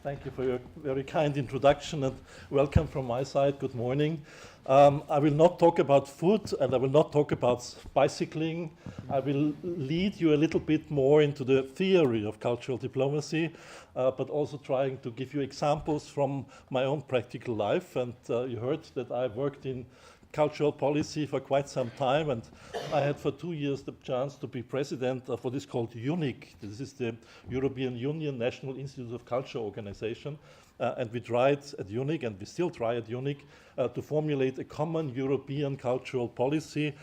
Thank you for your very kind introduction and welcome from my side. Good morning. I will not talk about food and I will not talk about bicycling. I will lead you a little bit more into the theory of cultural diplomacy, but also trying to give you examples from my own practical life. And you heard that I worked in cultural policy for quite some time, and I had for 2 years the chance to be president of what is called UNIC. This is the European Union National Institute of Culture organization, and we tried at UNIC, and we still try at UNIC, to formulate a common European cultural policy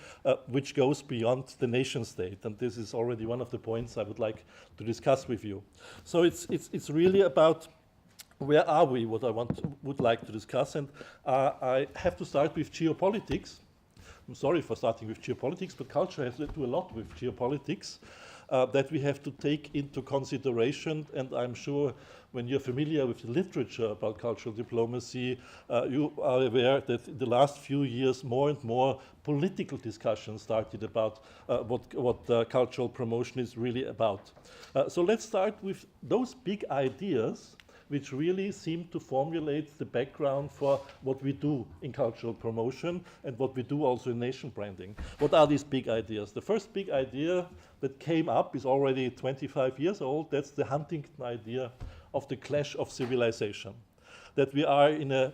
which goes beyond the nation state, and this is already one of the points I would like to discuss with you. So it's really about where are we, what I would like to discuss, and I have to start with geopolitics. I'm sorry for starting with geopolitics, but culture has to do a lot with geopolitics that we have to take into consideration, and I'm sure when you're familiar with the literature about cultural diplomacy, you are aware that in the last few years more and more political discussions started about what cultural promotion is really about. So let's start with those big ideas which really seem to formulate the background for what we do in cultural promotion and what we do also in nation branding. What are these big ideas? The first big idea that came up is already 25 years old. That's the Huntington idea of the clash of civilization. That we are in a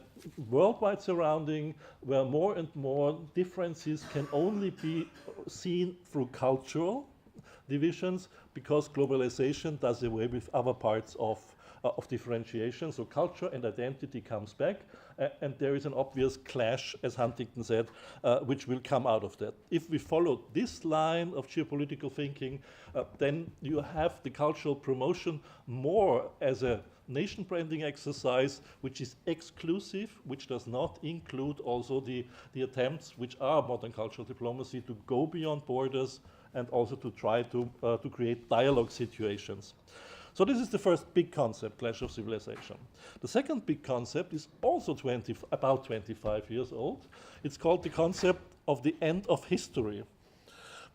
worldwide surrounding where more and more differences can only be seen through cultural divisions because globalization does away with other parts of differentiation. So culture and identity comes back, and there is an obvious clash, as Huntington said, which will come out of that. If we follow this line of geopolitical thinking, then you have the cultural promotion more as a nation branding exercise, which is exclusive, which does not include also the attempts, which are modern cultural diplomacy, to go beyond borders and also to try to create dialogue situations. So this is the first big concept, clash of civilization. The second big concept is also about 25 years old. It's called the concept of the end of history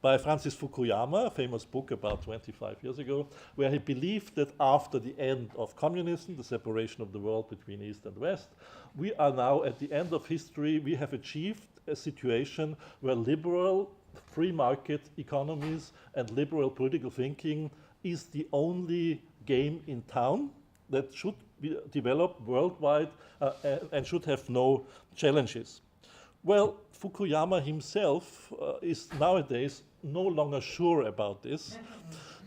by Francis Fukuyama, a famous book about 25 years ago, where he believed that after the end of communism, the separation of the world between East and West, we are now at the end of history. We have achieved a situation where liberal free market economies and liberal political thinking is the only game in town that should be developed worldwide and should have no challenges. Well, Fukuyama himself is nowadays no longer sure about this.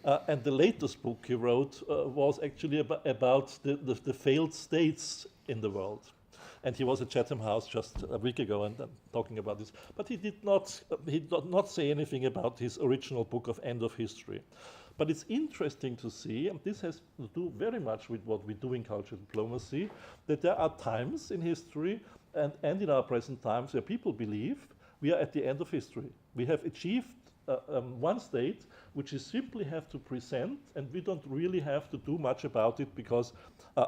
And the latest book he wrote was actually about the failed states in the world. And he was at Chatham House just a week ago and talking about this. But he did not say anything about his original book of End of History. But it's interesting to see, and this has to do very much with what we do in cultural diplomacy, that there are times in history and in our present times where people believe we are at the end of history. We have achieved one state which is simply have to present, and we don't really have to do much about it because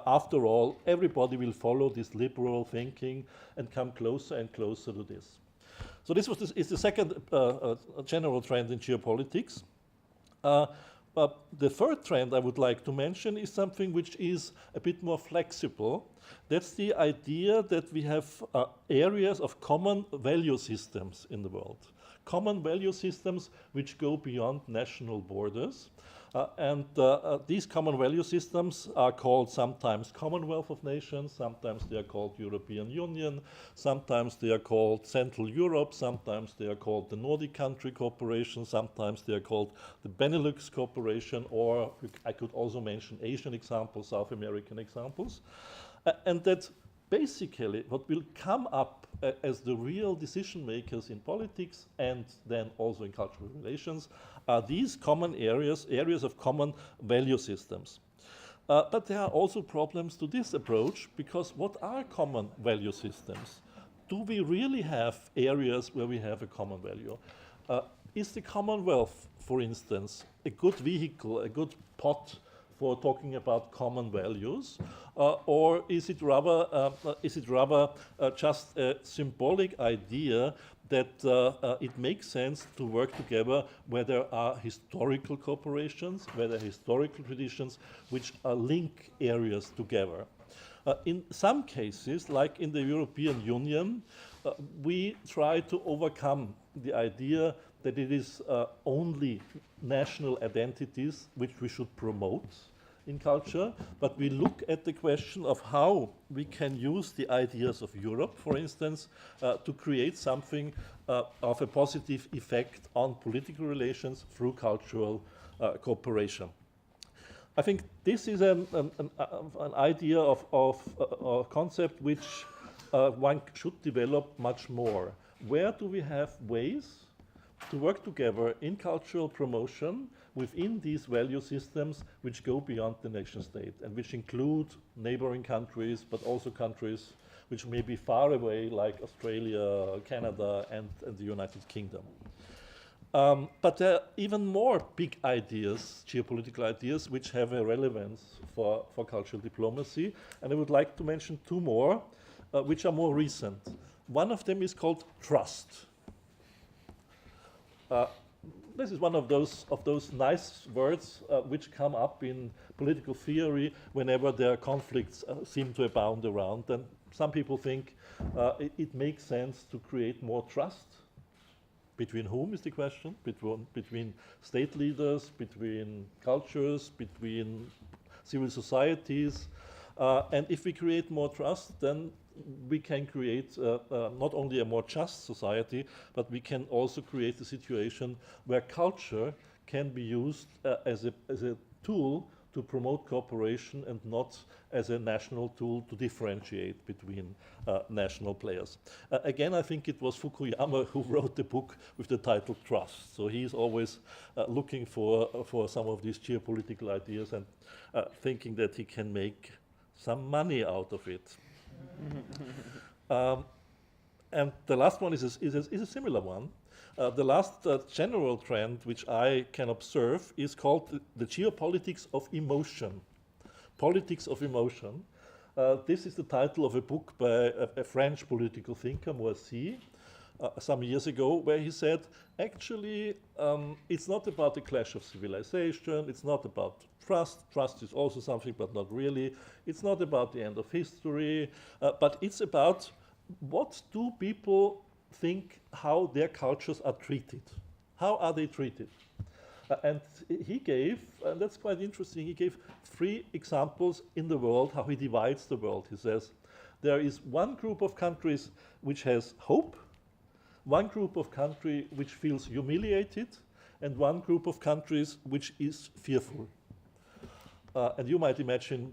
after all, everybody will follow this liberal thinking and come closer and closer to this. So this is the second general trend in geopolitics. But the third trend I would like to mention is something which is a bit more flexible. That's the idea that we have areas of common value systems in the world. Common value systems which go beyond national borders. These common value systems are called sometimes Commonwealth of Nations, sometimes they are called European Union, sometimes they are called Central Europe, sometimes they are called the Nordic Country Cooperation, sometimes they are called the Benelux Cooperation, or I could also mention Asian examples, South American examples. And that basically what will come up as the real decision makers in politics and then also in cultural relations are these common areas of common value systems. But there are also problems to this approach, because what are common value systems? Do we really have areas where we have a common value? Is the Commonwealth, for instance, a good vehicle, a good pot for talking about common values, or is it rather just a symbolic idea that it makes sense to work together where there are historical cooperations, where there are historical traditions which link areas together? In some cases, like in the European Union, we try to overcome the idea that it is only national identities which we should promote in culture, but we look at the question of how we can use the ideas of Europe, for instance, to create something of a positive effect on political relations through cultural cooperation. I think this is an idea of a concept which one should develop much more. Where do we have ways to work together in cultural promotion within these value systems which go beyond the nation state and which include neighboring countries, but also countries which may be far away, like Australia, Canada, and the United Kingdom. But there are even more big ideas, geopolitical ideas, which have a relevance for cultural diplomacy. And I would like to mention two more, which are more recent. One of them is called trust. This is one of those nice words which come up in political theory whenever there are conflicts seem to abound around. And some people think it makes sense to create more trust. Between whom is the question? Between state leaders, between cultures, between civil societies. And if we create more trust, then we can create not only a more just society, but we can also create a situation where culture can be used as a tool to promote cooperation and not as a national tool to differentiate between national players. Again, I think it was Fukuyama who wrote the book with the title Trust. So he's always looking for some of these geopolitical ideas and thinking that he can make some money out of it. And the last one is a similar one. The last general trend which I can observe is called the geopolitics of emotion. Politics of emotion. This is the title of a book by a French political thinker, Moissy, some years ago, where he said, actually, it's not about the clash of civilization, it's not about trust. Trust is also something, but not really. It's not about the end of history, but it's about what do people think how their cultures are treated. How are they treated? And he gave, and that's quite interesting, he gave 3 examples in the world, how he divides the world. He says, there is one group of countries which has hope, one group of countries which feels humiliated, and one group of countries which is fearful. And you might imagine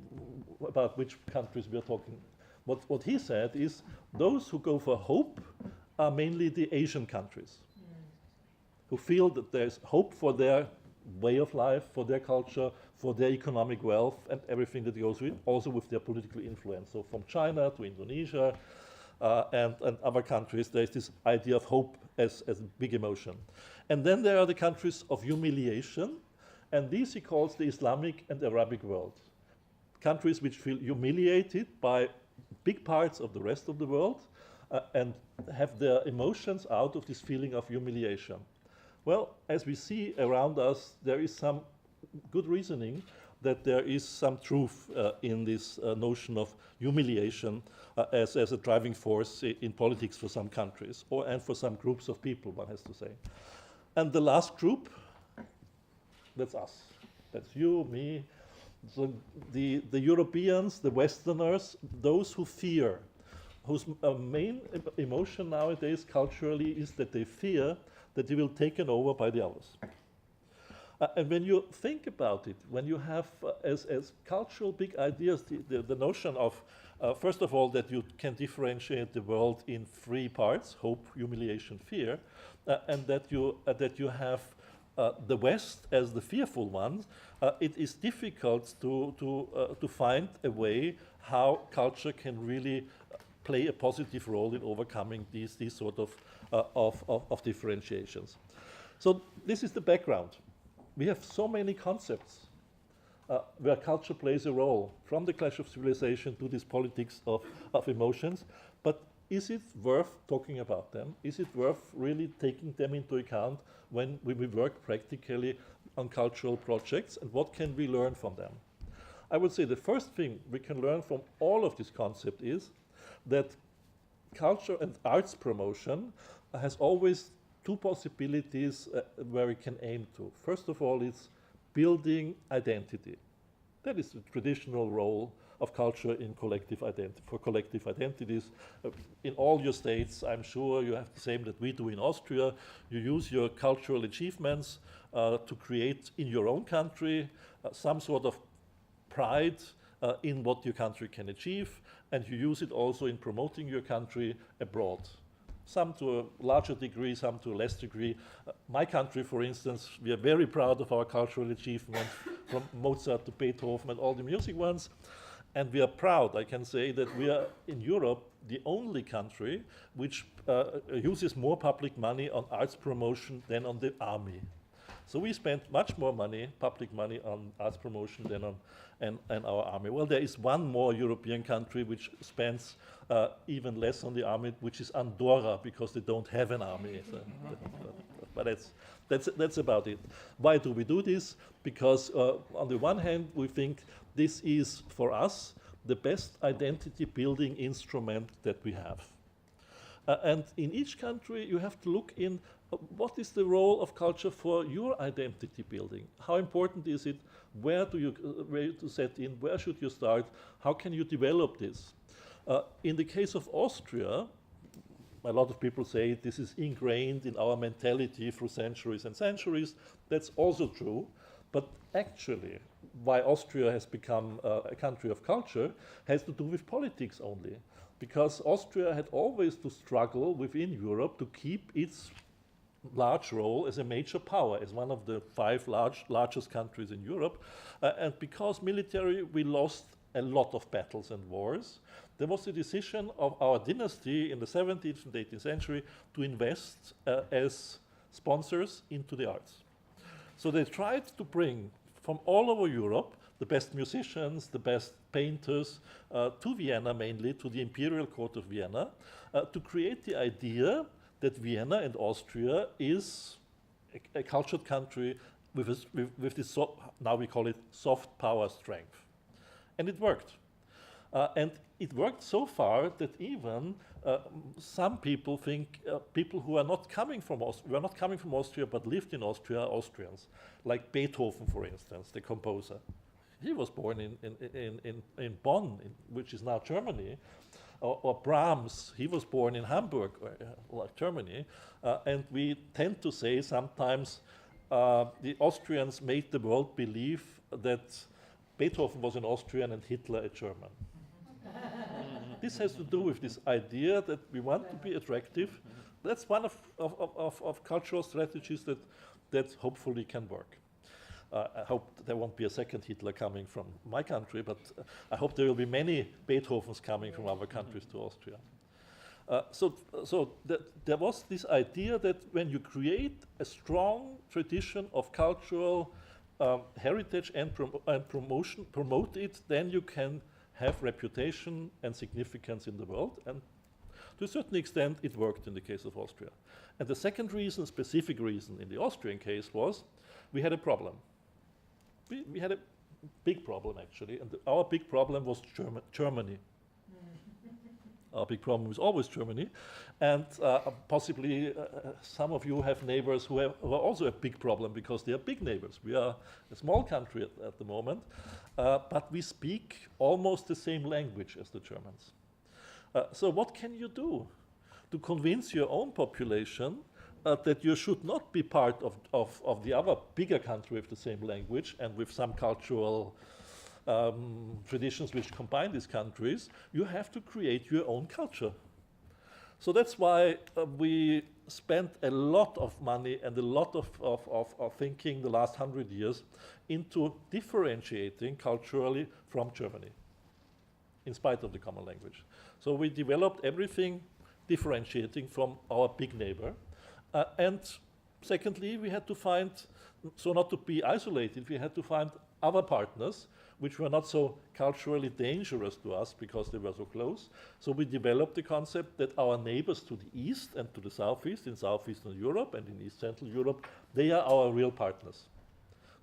about which countries we are talking. What he said is, those who go for hope are mainly the Asian countries, who feel that there's hope for their way of life, for their culture, for their economic wealth, and everything that goes with, also with their political influence. So from China to Indonesia and other countries, there's this idea of hope as a big emotion. And then there are the countries of humiliation, and these he calls the Islamic and Arabic world. Countries which feel humiliated by big parts of the rest of the world and have their emotions out of this feeling of humiliation. Well, as we see around us, there is some good reasoning that there is some truth in this notion of humiliation as a driving force in politics for some countries, and for some groups of people, one has to say. And the last group, that's us. That's you, me. So the Europeans, the Westerners, those who fear, whose main emotion nowadays culturally is that they fear that they will be taken over by the others. And when you think about it, when you have as cultural big ideas the notion of, first of all, that you can differentiate the world in 3 parts, hope, humiliation, fear, and that you have the West as the fearful one, it is difficult to find a way how culture can really play a positive role in overcoming these sort of differentiations. So this is the background. We have so many concepts where culture plays a role, from the clash of civilization to this politics of emotions. But is it worth talking about them? Is it worth really taking them into account when we work practically on cultural projects, and what can we learn from them? I would say the first thing we can learn from all of this concept is that culture and arts promotion has always two possibilities where we can aim to. First of all, it's building identity. That is the traditional role of culture in collective identity, for collective identities. In all your states, I'm sure you have the same that we do in Austria. You use your cultural achievements to create in your own country some sort of pride in what your country can achieve, and you use it also in promoting your country abroad. Some to a larger degree, some to a less degree. My country, for instance, we are very proud of our cultural achievements, from Mozart to Beethoven and all the music ones. And we are proud, I can say, that we are in Europe the only country which uses more public money on arts promotion than on the army. So we spend much more money, public money, on arts promotion than on and our army. Well, there is one more European country which spends even less on the army, which is Andorra, because they don't have an army. So, but that's about it. Why do we do this? Because on the one hand, we think this is, for us, the best identity building instrument that we have. And in each country, you have to look in what is the role of culture for your identity building? How important is it? Where to set in? Where should you start? How can you develop this? In the case of Austria, a lot of people say this is ingrained in our mentality through centuries and centuries. That's also true. But actually, why Austria has become a country of culture has to do with politics only. Because Austria had always to struggle within Europe to keep its large role as a major power, as one of the five largest countries in Europe. And because military, we lost a lot of battles and wars, there was a decision of our dynasty in the 17th and 18th century to invest as sponsors into the arts. So they tried to bring from all over Europe the best musicians, the best painters, to Vienna mainly, to the imperial court of Vienna, to create the idea that Vienna and Austria is a cultured country with this, now we call it soft power strength. And it worked. And it worked so far that even some people think people who are not coming from Austria but lived in Austria are Austrians, like Beethoven, for instance, the composer. He was born in Bonn, which is now Germany. Or Brahms, he was born in Hamburg, like Germany. And we tend to say sometimes the Austrians made the world believe that Beethoven was an Austrian and Hitler a German. This has to do with this idea that we want to be attractive. That's one of cultural strategies that hopefully can work. I hope there won't be a second Hitler coming from my country, but I hope there will be many Beethovens coming from other countries to Austria. So there was this idea that when you create a strong tradition of cultural heritage and promote it, then you can have reputation and significance in the world. And to a certain extent, it worked in the case of Austria. And the second reason, specific reason in the Austrian case was we had a problem. We had a big problem, actually, and our big problem was Germany. Our big problem was always Germany, and possibly some of you have neighbors who are also a big problem because they are big neighbors. We are a small country at the moment, but we speak almost the same language as the Germans. So what can you do to convince your own population that you should not be part of the other bigger country with the same language and with some cultural traditions which combine these countries? You have to create your own culture. So that's why we spent a lot of money and a lot of thinking the last 100 years into differentiating culturally from Germany, in spite of the common language. So we developed everything differentiating from our big neighbor. And secondly, we had to find, so not to be isolated, we had to find other partners, which were not so culturally dangerous to us because they were so close. So we developed the concept that our neighbors to the east and to the southeast, in southeastern Europe and in East Central Europe, they are our real partners.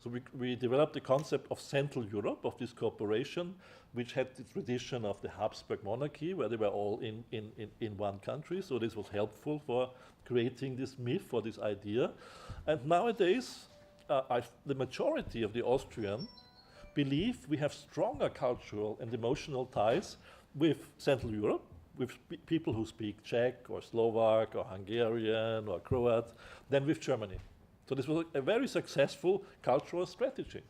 So we developed the concept of Central Europe, of this cooperation, which had the tradition of the Habsburg monarchy, where they were all in one country. So this was helpful for creating this myth or this idea. And nowadays, the majority of the Austrian believe we have stronger cultural and emotional ties with Central Europe, with people who speak Czech or Slovak or Hungarian or Croat, than with Germany. So this was a very successful cultural strategy.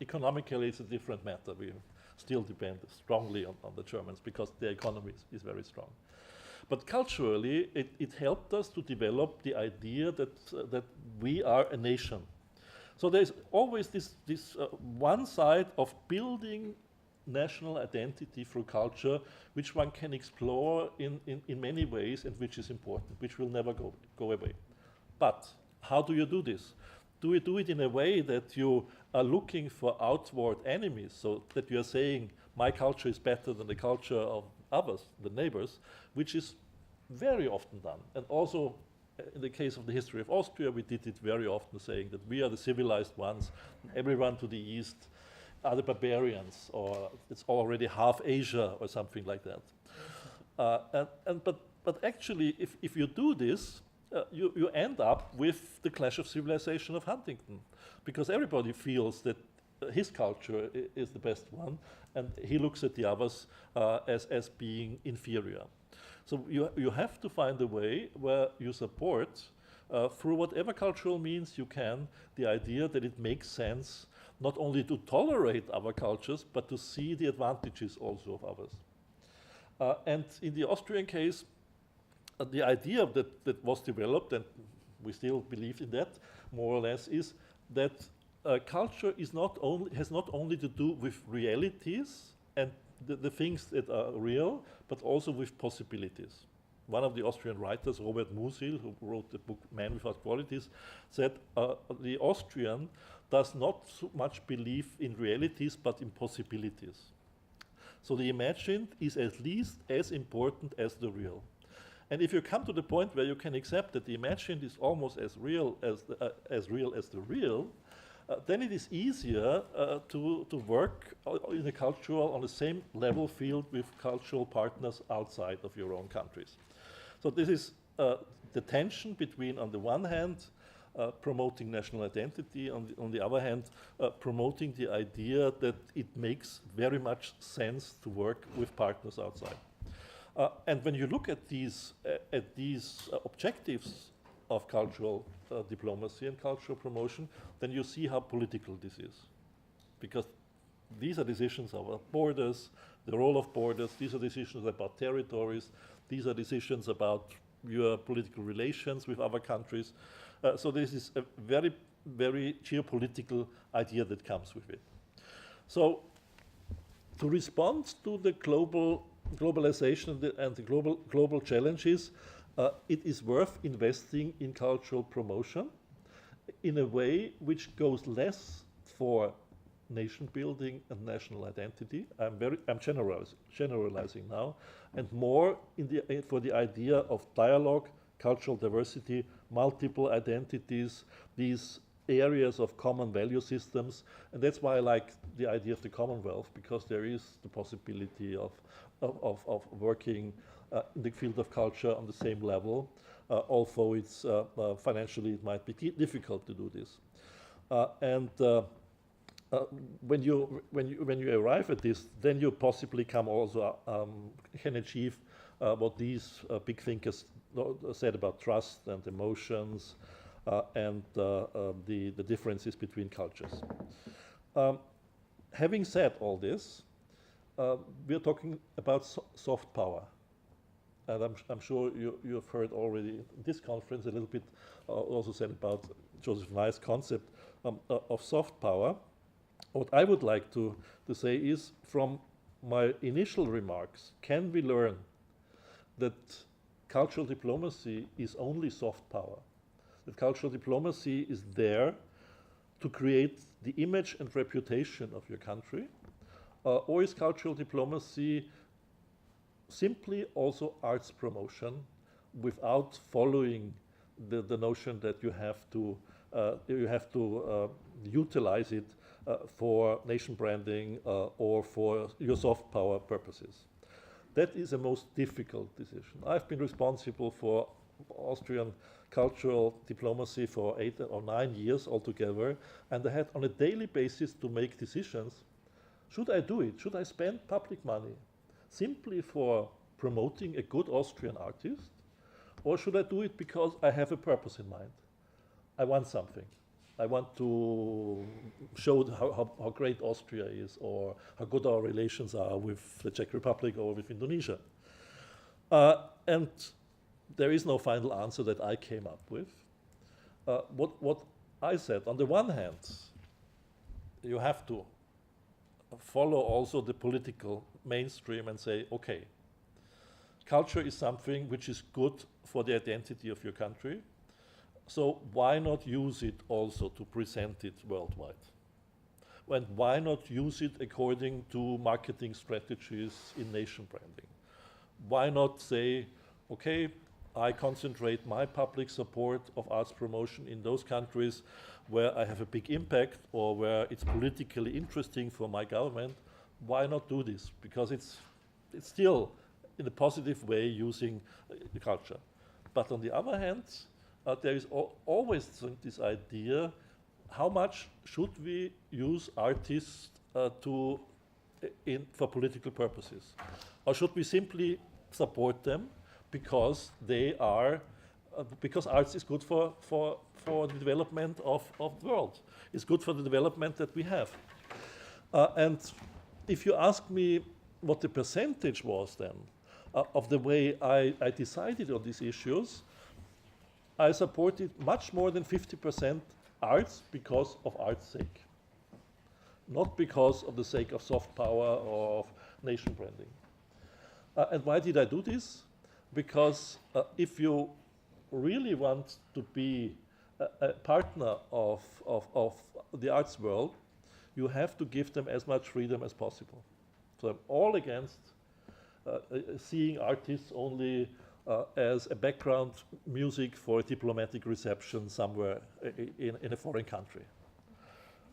Economically, it's a different matter. We still depend strongly on the Germans because their economy is very strong. But culturally, it helped us to develop the idea that we are a nation. So there's always this one side of building national identity through culture, which one can explore in many ways and which is important, which will never go away. But how do you do this? Do you do it in a way that you are looking for outward enemies, so that you are saying, my culture is better than the culture of others, the neighbors, which is very often done. And also, in the case of the history of Austria, we did it very often, saying that we are the civilized ones, and everyone to the east are the barbarians, or it's already half Asia, or something like that. But actually, if you do this, you end up with the clash of civilization of Huntington, because everybody feels that his culture is the best one, and he looks at the others as being inferior. So you have to find a way where you support, through whatever cultural means you can, the idea that it makes sense not only to tolerate other cultures, but to see the advantages also of others. And in the Austrian case, the idea that was developed, and we still believe in that, more or less, is that culture has not only to do with realities and the things that are real, but also with possibilities. One of the Austrian writers, Robert Musil, who wrote the book Man Without Qualities, said the Austrian does not so much believe in realities, but in possibilities. So the imagined is at least as important as the real. And if you come to the point where you can accept that the imagined is almost as real as the real, then it is easier to work in a cultural, on the same level field with cultural partners outside of your own countries. So this is the tension between, on the one hand, promoting national identity, on the other hand, promoting the idea that it makes very much sense to work with partners outside. And when you look at these objectives of cultural diplomacy and cultural promotion, then you see how political this is. Because these are decisions about borders, the role of borders, these are decisions about territories, these are decisions about your political relations with other countries. So this is a very, very geopolitical idea that comes with it. So to respond to the globalization and the global challenges, it is worth investing in cultural promotion in a way which goes less for nation building and national identity. I'm generalizing now, and more for the idea of dialogue, cultural diversity, multiple identities, these areas of common value systems. And that's why I like the idea of the Commonwealth, because there is the possibility of working in the field of culture on the same level, although it's financially it might be difficult to do this. When you arrive at this, then you possibly can achieve what these big thinkers said about trust and emotions and the differences between cultures. Having said all this, we are talking about soft power. And I'm sure you have heard already in this conference a little bit also said about Joseph Nye's concept of soft power. What I would like to say is, from my initial remarks, can we learn that cultural diplomacy is only soft power? That cultural diplomacy is there to create the image and reputation of your country, or is cultural diplomacy simply also arts promotion without following the notion that you have to utilize it for nation branding or for your soft power purposes? That is a most difficult decision. I've been responsible for Austrian cultural diplomacy for 8 or 9 years altogether, and I had on a daily basis to make decisions. Should I do it? Should I spend public money simply for promoting a good Austrian artist? Or should I do it because I have a purpose in mind? I want something. I want to show how great Austria is, or how good our relations are with the Czech Republic or with Indonesia. And there is no final answer that I came up with. What I said, on the one hand, you have to follow also the political mainstream and say, okay, culture is something which is good for the identity of your country, so why not use it also to present it worldwide? And why not use it according to marketing strategies in nation branding? Why not say, okay, I concentrate my public support of arts promotion in those countries where I have a big impact or where it's politically interesting for my government? Why not do this? Because it's still, in a positive way, using the culture. But on the other hand, there is always this idea, how much should we use artists for political purposes? Or should we simply support them because because arts is good for the development of the world. It's good for the development that we have. And if you ask me what the percentage was then of the way I decided on these issues, I supported much more than 50% arts because of art's sake, not because of the sake of soft power or of nation branding. And why did I do this? Because if you really want to be a partner of the arts world, you have to give them as much freedom as possible. So I'm all against seeing artists only as a background music for a diplomatic reception somewhere in a foreign country.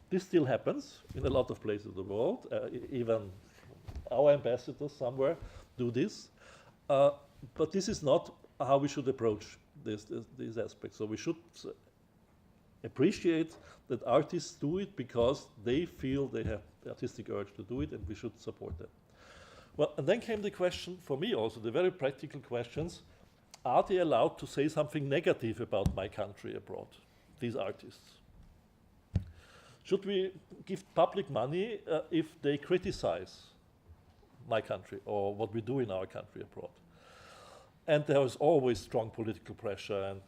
This still happens in a lot of places in the world. Even our ambassadors somewhere do this. But this is not how we should approach these aspects. So we should appreciate that artists do it because they feel they have the artistic urge to do it, and we should support them. Well, and then came the question for me also, the very practical questions. Are they allowed to say something negative about my country abroad, these artists? Should we give public money if they criticize my country or what we do in our country abroad? And there is always strong political pressure, and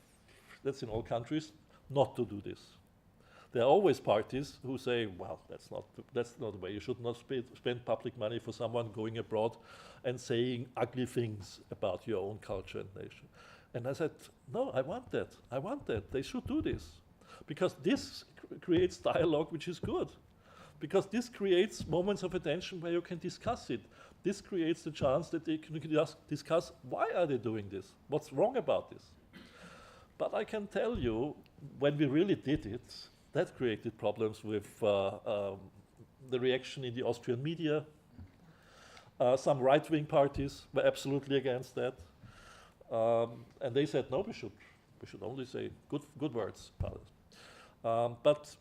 that's in all countries, not to do this. There are always parties who say, well, that's not the way. You should not spend public money for someone going abroad and saying ugly things about your own culture and nation. And I said, no, I want that. I want that. They should do this. Because this creates dialogue which is good. Because this creates moments of attention where you can discuss it. This creates the chance that they can discuss why are they doing this? What's wrong about this? But I can tell you, when we really did it, that created problems with the reaction in the Austrian media. Some right-wing parties were absolutely against that. And they said, no, we should only say good words about it. But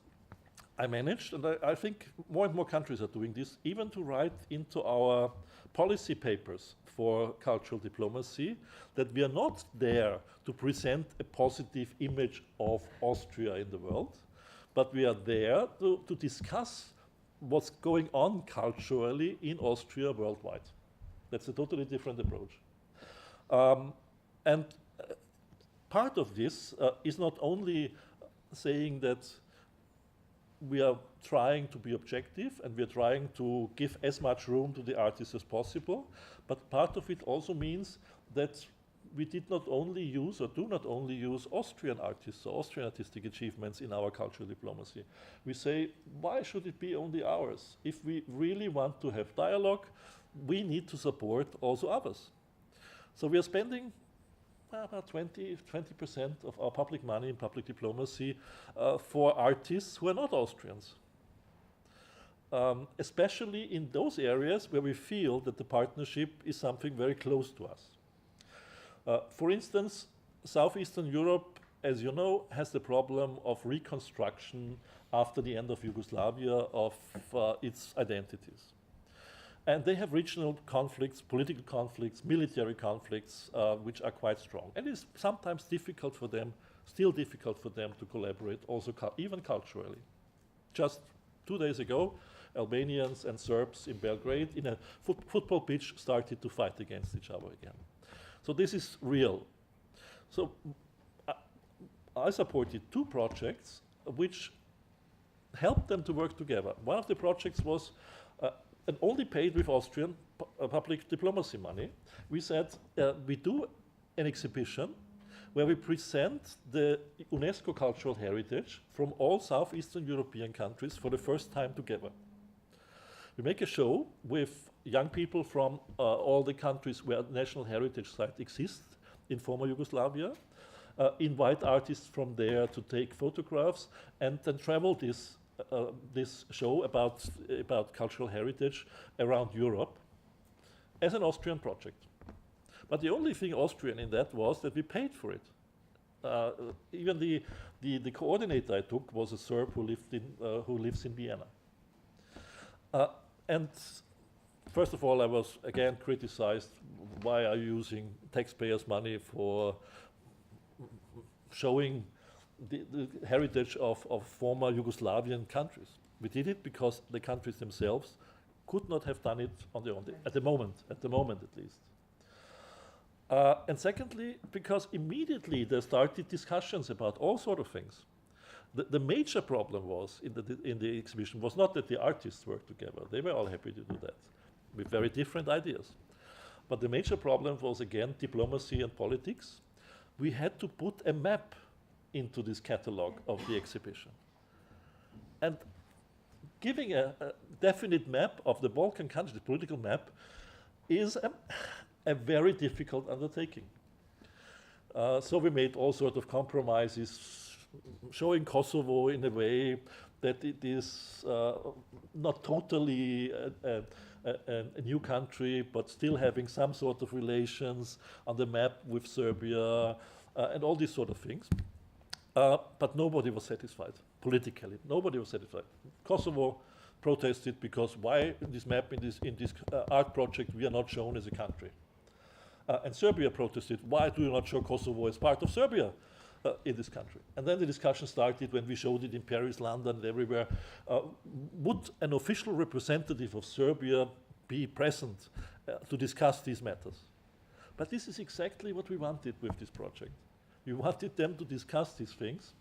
I managed, and I think more and more countries are doing this, even to write into our policy papers for cultural diplomacy that we are not there to present a positive image of Austria in the world, but we are there to discuss what's going on culturally in Austria worldwide. That's a totally different approach. And part of this is not only saying that we are trying to be objective and we are trying to give as much room to the artists as possible, but part of it also means that we did not only use or do not only use Austrian artists or Austrian artistic achievements in our cultural diplomacy. We say, why should it be only ours? If we really want to have dialogue, we need to support also others. So we are spending about 20% of our public money in public diplomacy for artists who are not Austrians. Especially in those areas where we feel that the partnership is something very close to us. For instance, Southeastern Europe, as you know, has the problem of reconstruction after the end of Yugoslavia of its identities. And they have regional conflicts, political conflicts, military conflicts, which are quite strong. And it's sometimes difficult for them, still difficult for them to collaborate, also even culturally. Just 2 days ago, Albanians and Serbs in Belgrade in a football pitch started to fight against each other again. So this is real. So I supported 2 projects which helped them to work together. One of the projects was and only paid with Austrian public diplomacy money. We said we do an exhibition where we present the UNESCO cultural heritage from all Southeastern European countries for the first time together. We make a show with young people from all the countries where national heritage site exists in former Yugoslavia, invite artists from there to take photographs, and then travel this show about cultural heritage around Europe as an Austrian project. But the only thing Austrian in that was that we paid for it. Even the coordinator I took was a Serb who lives in Vienna. And first of all, I was again criticized, why are you using taxpayers' money for showing the heritage of former Yugoslavian countries? We did it because the countries themselves could not have done it on their own, at the moment at least. And secondly, because immediately there started discussions about all sorts of things. The major problem was in the exhibition was not that the artists worked together. They were all happy to do that with very different ideas. But the major problem was, again, diplomacy and politics. We had to put a map into this catalog of the exhibition. And giving a definite map of the Balkan countries, the political map, is a very difficult undertaking. So we made all sorts of compromises, showing Kosovo in a way that it is not totally a new country, but still having some sort of relations on the map with Serbia, and all these sort of things. But nobody was satisfied, politically. Nobody was satisfied. Kosovo protested because why in this map, in this art project, we are not shown as a country. And Serbia protested, why do you not show Kosovo as part of Serbia in this country? And then the discussion started when we showed it in Paris, London, and everywhere. Would an official representative of Serbia be present to discuss these matters? But this is exactly what we wanted with this project. We wanted them to discuss these things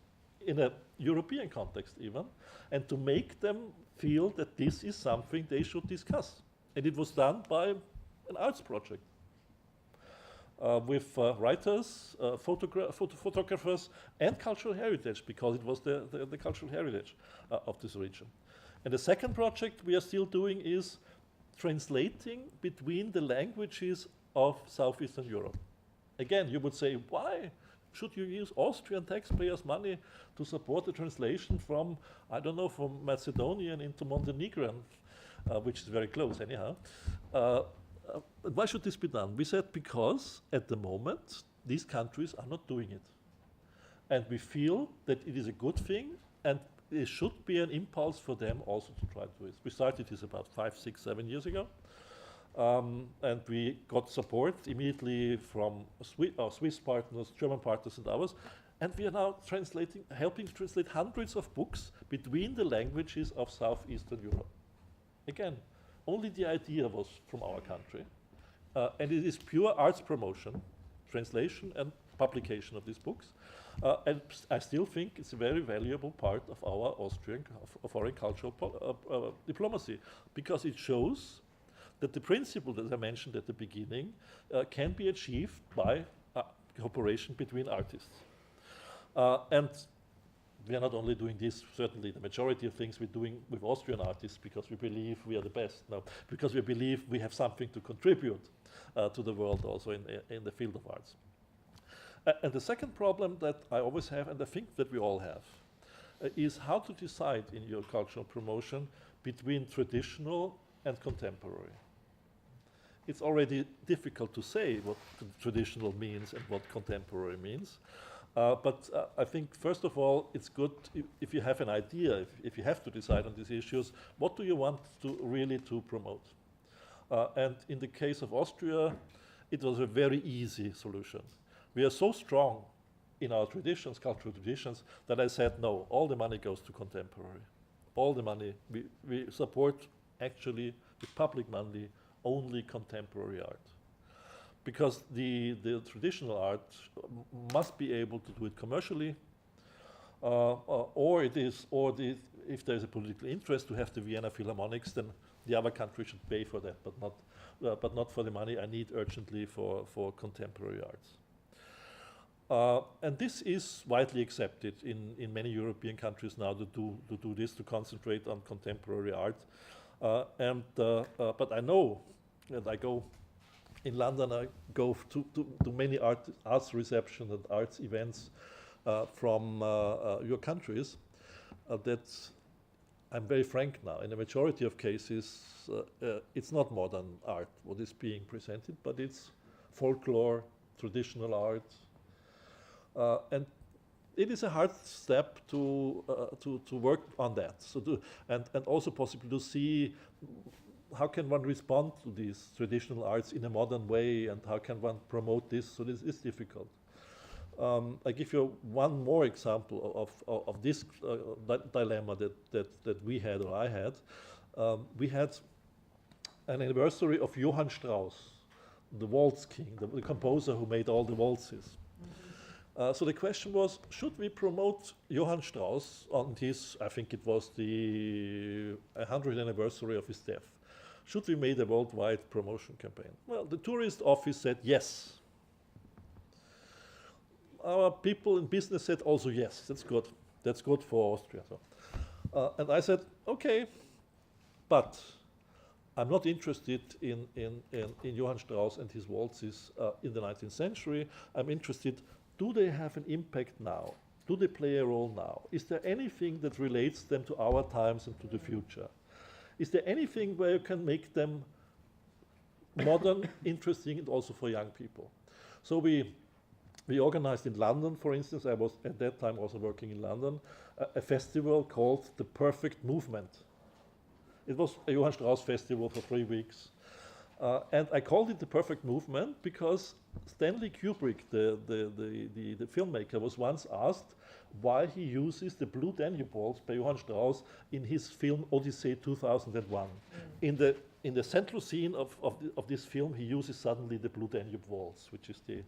in a European context even, and to make them feel that this is something they should discuss. And it was done by an arts project. With writers, photographers, and cultural heritage, because it was the cultural heritage of this region. And the second project we are still doing is translating between the languages of Southeastern Europe. Again, you would say, why should you use Austrian taxpayers' money to support the translation from, I don't know, from Macedonian into Montenegrin, which is very close anyhow. Why should this be done? We said because at the moment these countries are not doing it. And we feel that it is a good thing, and it should be an impulse for them also to try to do it. We started this about 5, 6, 7 years ago. And we got support immediately from our Swiss partners, German partners, and others. And we are now helping to translate hundreds of books between the languages of Southeastern Europe. Again, only the idea was from our country. And it is pure arts promotion, translation and publication of these books. And I still think it's a very valuable part of our Austrian foreign cultural diplomacy, because it shows that the principle that I mentioned at the beginning can be achieved by cooperation between artists. And we are not only doing this, certainly the majority of things we're doing with Austrian artists because we believe we are the best. No, because we believe we have something to contribute to the world also in the field of arts. And the second problem that I always have, and I think that we all have, is how to decide in your cultural promotion between traditional and contemporary. It's already difficult to say what traditional means and what contemporary means. But I think, first of all, it's good if you have an idea, if you have to decide on these issues, what do you want to really to promote? And in the case of Austria, it was a very easy solution. We are so strong in our traditions, cultural traditions, that I said, no, all the money goes to contemporary. All the money, we support actually with public money only contemporary art. Because the traditional art must be able to do it commercially, or if there's a political interest to have the Vienna Philharmonics, then the other country should pay for that, but not for the money I need urgently for contemporary arts. And this is widely accepted in many European countries now to do this, to concentrate on contemporary art. But I know that I go in London, I go to many arts receptions and arts events from your countries. That I'm very frank now. In a majority of cases, it's not modern art what is being presented, but it's folklore, traditional art, and it is a hard step to work on that. So and also possible to see how can one respond to these traditional arts in a modern way, and how can one promote this? So this is difficult. I give you one more example of this dilemma that we had, or I had. We had an anniversary of Johann Strauss, the waltz king, the composer who made all the waltzes. So the question was, should we promote Johann Strauss on his, I think it was the 100th anniversary of his death? Should we make a worldwide promotion campaign? Well, the tourist office said yes. Our people in business said also yes, that's good. That's good for Austria. So, and I said, okay, but I'm not interested in Johann Strauss and his waltzes in the 19th century. I'm interested, do they have an impact now? Do they play a role now? Is there anything that relates them to our times and to the future? Is there anything where you can make them modern, interesting, and also for young people? So we organized in London, for instance, I was at that time also working in London, a festival called The Perfect Movement. It was a Johann Strauss festival for 3 weeks. And I called it The Perfect Movement because Stanley Kubrick, the filmmaker, was once asked why he uses the Blue Danube Waltz by Johann Strauss in his film Odyssey 2001. In the central scene of this film, he uses suddenly the Blue Danube Waltz, which is the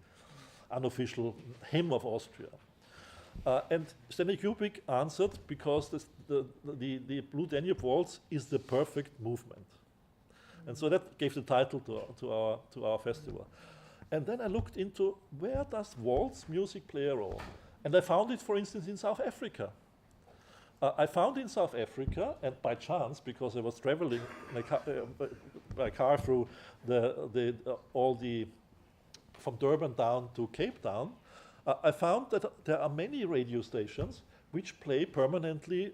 unofficial hymn of Austria. And Stanley Kubrick answered because the Blue Danube Waltz is the perfect movement. And so that gave the title to our festival. And then I looked into where does waltz music play a role? And I found it, for instance, in South Africa. I found in South Africa, and by chance, because I was traveling by car through from Durban down to Cape Town, I found that there are many radio stations which play permanently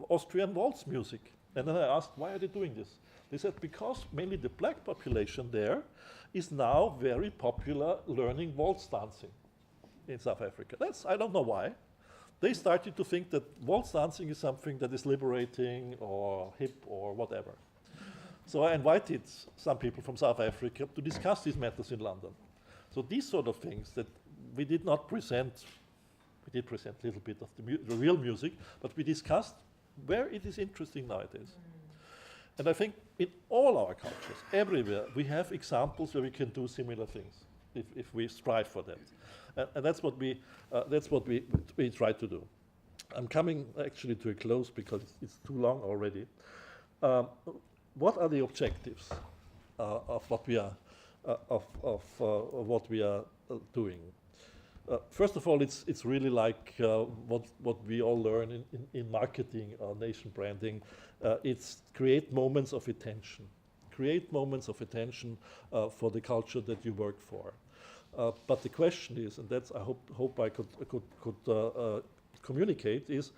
Austrian waltz music. And then I asked, why are they doing this? They said, because mainly the black population there is now very popular learning waltz dancing in South Africa. I don't know why. They started to think that waltz dancing is something that is liberating or hip or whatever. So I invited some people from South Africa to discuss these matters in London. So these sort of things that we did not present, we did present a little bit of the real music, but we discussed where it is interesting nowadays. And I think in all our cultures, everywhere, we have examples where we can do similar things if we strive for that. And that's what we try to do. I'm coming actually to a close because it's too long already. What are the objectives of what we are doing? First of all, it's really like what we all learn in marketing or nation branding. It's create moments of attention. Create moments of attention for the culture that you work for. But the question is, and that's I hope I could communicate, is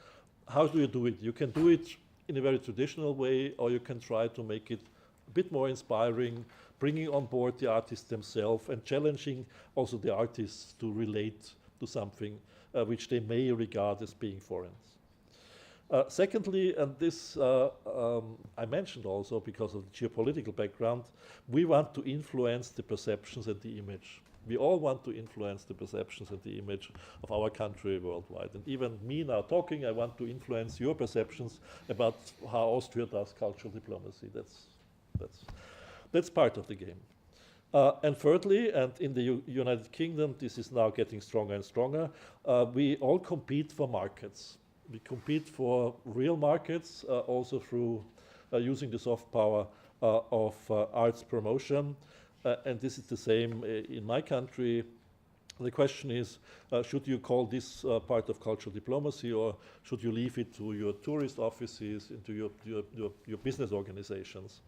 how do you do it? You can do it in a very traditional way, or you can try to make it a bit more inspiring, bringing on board the artists themselves and challenging also the artists to relate to something which they may regard as being foreign. Secondly, and this I mentioned also because of the geopolitical background, we want to influence the perceptions and the image. We all want to influence the perceptions and the image of our country worldwide. And even me now talking, I want to influence your perceptions about how Austria does cultural diplomacy. That's part of the game. And thirdly, and in the United Kingdom, this is now getting stronger and stronger, we all compete for markets. We compete for real markets, also through using the soft power of arts promotion. And this is the same in my country. The question is, should you call this part of cultural diplomacy, or should you leave it to your tourist offices, into your business organizations?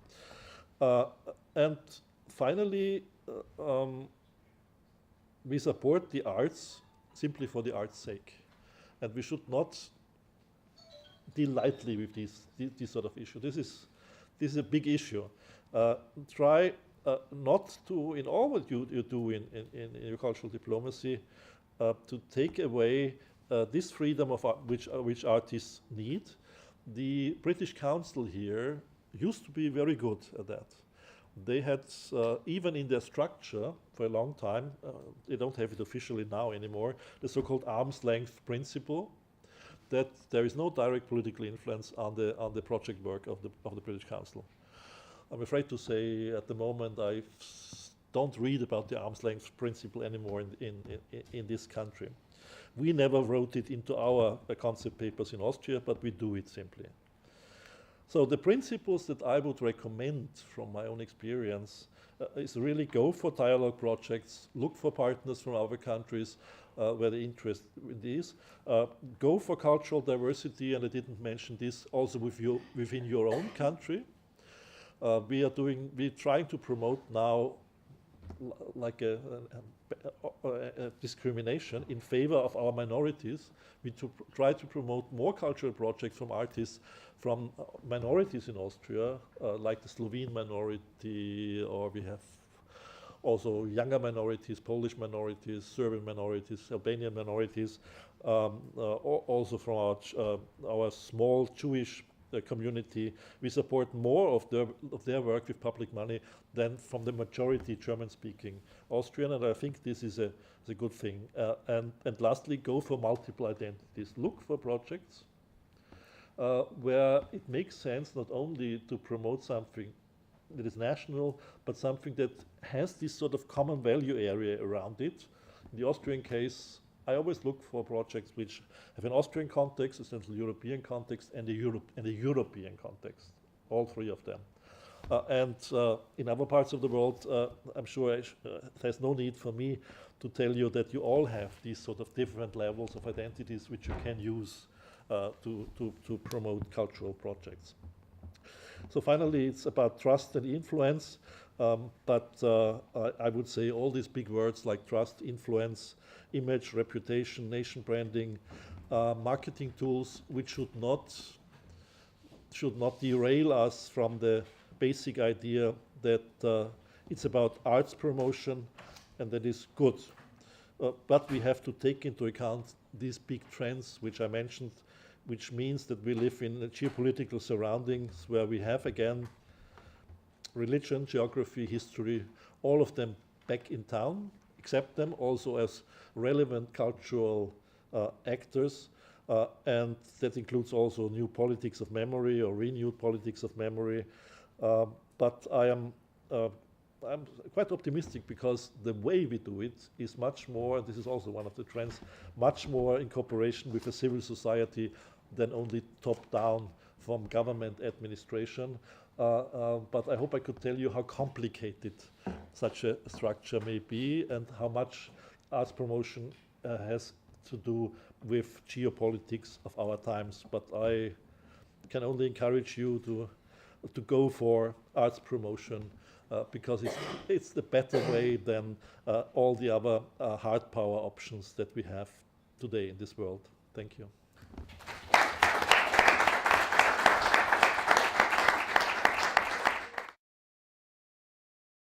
And finally, we support the arts simply for the art's sake. And we should not deal lightly with this sort of issue. This is a big issue. Try not to, in all what you do in your cultural diplomacy, to take away this freedom of which artists need. The British Council here used to be very good at that. They had, even in their structure for a long time, they don't have it officially now anymore, the so-called arm's length principle, that there is no direct political influence on the project work of the British Council. I'm afraid to say at the moment I don't read about the arm's length principle anymore in this country. We never wrote it into our concept papers in Austria, but we do it simply. So the principles that I would recommend from my own experience is really go for dialogue projects, look for partners from other countries where the interest in this, go for cultural diversity, and I didn't mention this also within your own country. We're trying to promote now like a discrimination in favor of our minorities. We try to promote more cultural projects from artists from minorities in Austria, like the Slovene minority, or we have also younger minorities, Polish minorities, Serbian minorities, Albanian minorities, also from our small Jewish community. We support more of their work with public money than from the majority German-speaking Austrian, and I think this is a good thing. And lastly, go for multiple identities. Look for projects where it makes sense not only to promote something that is national, but something that has this sort of common value area around it. In the Austrian case, I always look for projects which have an Austrian context, a Central European context, and a European context, all three of them. And in other parts of the world, I'm sure there's no need for me to tell you that you all have these sort of different levels of identities which you can use to promote cultural projects. So finally, it's about trust and influence, but I would say all these big words like trust, influence, image, reputation, nation branding, marketing tools, which should not derail us from the basic idea that it's about arts promotion, and that is good. But we have to take into account these big trends which I mentioned, which means that we live in geopolitical surroundings where we have, again, religion, geography, history, all of them back in town, accept them also as relevant cultural actors, and that includes also new politics of memory or renewed politics of memory. But I'm quite optimistic because the way we do it is much more, this is also one of the trends, much more in cooperation with a civil society than only top-down from government administration. But I hope I could tell you how complicated such a structure may be and how much arts promotion has to do with geopolitics of our times. But I can only encourage you to go for arts promotion because it's the better way than all the other hard power options that we have today in this world. Thank you.